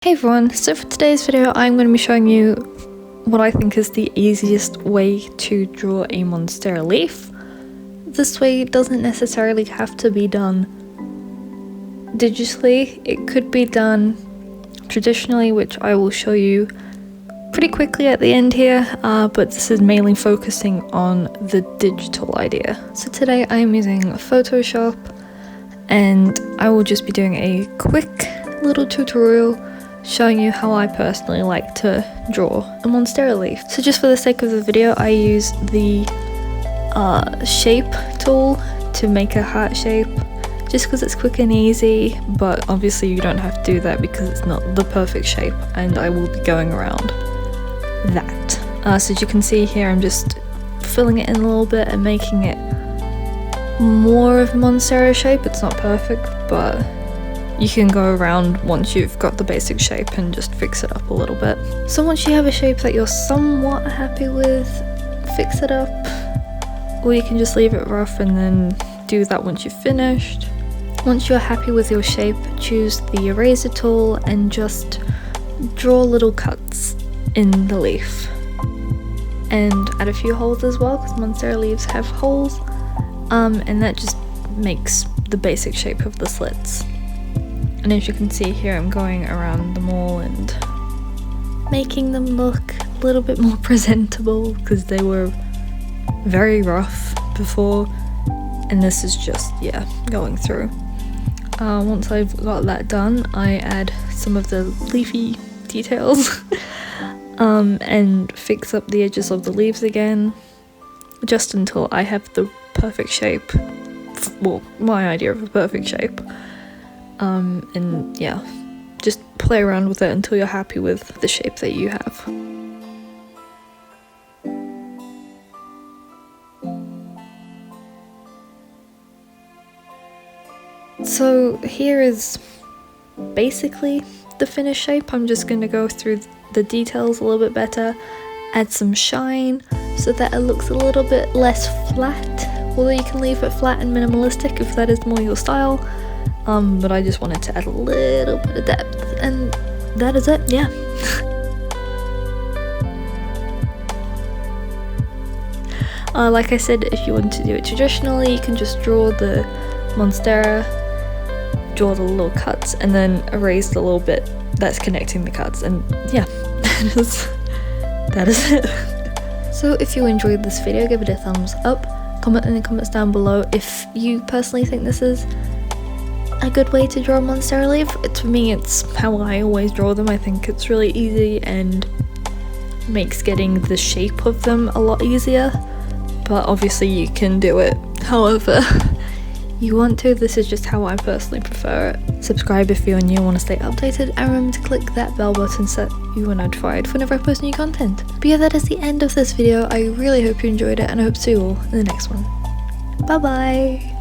Hey everyone, so for today's video I'm going to be showing you what I think is the easiest way to draw a Monstera leaf. This way it doesn't necessarily have to be done digitally, it could be done traditionally, which I will show you pretty quickly at the end here, but this is mainly focusing on the digital idea. So today I am using Photoshop and I will just be doing a quick little tutorial showing you how I personally like to draw a Monstera leaf. So just for the sake of the video, I use the shape tool to make a heart shape, just because it's quick and easy, but obviously you don't have to do that because it's not the perfect shape, and I will be going around that. So as you can see here, I'm just filling it in a little bit and making it more of a Monstera shape. It's not perfect, but you can go around once you've got the basic shape and just fix it up a little bit. So once you have a shape that you're somewhat happy with, fix it up, or you can just leave it rough and then do that once you've finished. Once you're happy with your shape, choose the eraser tool and just draw little cuts in the leaf. And add a few holes as well, because Monstera leaves have holes, and that just makes the basic shape of the slits. And as you can see here, I'm going around them all and making them look a little bit more presentable, because they were very rough before, and this is just, yeah, going through. Once I've got that done, I add some of the leafy details and fix up the edges of the leaves again, just until I have the perfect shape, well, my idea of a perfect shape. And yeah, just play around with it until you're happy with the shape that you have. So here is basically the finished shape. I'm just going to go through the details a little bit better, add some shine so that it looks a little bit less flat, although you can leave it flat and minimalistic if that is more your style. But I just wanted to add a little bit of depth, and that is it, yeah. Like I said, if you want to do it traditionally, you can just draw the Monstera, draw the little cuts, and then erase the little bit that's connecting the cuts, and yeah, that is it. So if you enjoyed this video, give it a thumbs up, comment in the comments down below if you personally think this is a good way to draw a Monstera leaf. For me, it's how I always draw them. I think it's really easy and makes getting the shape of them a lot easier, but obviously you can do it however you want to. This is just how I personally prefer it. Subscribe if you're new and want to stay updated, and remember to click that bell button so that you are notified whenever I post new content. But yeah, that is the end of this video. I really hope you enjoyed it, and I hope to see you all in the next one. Bye bye!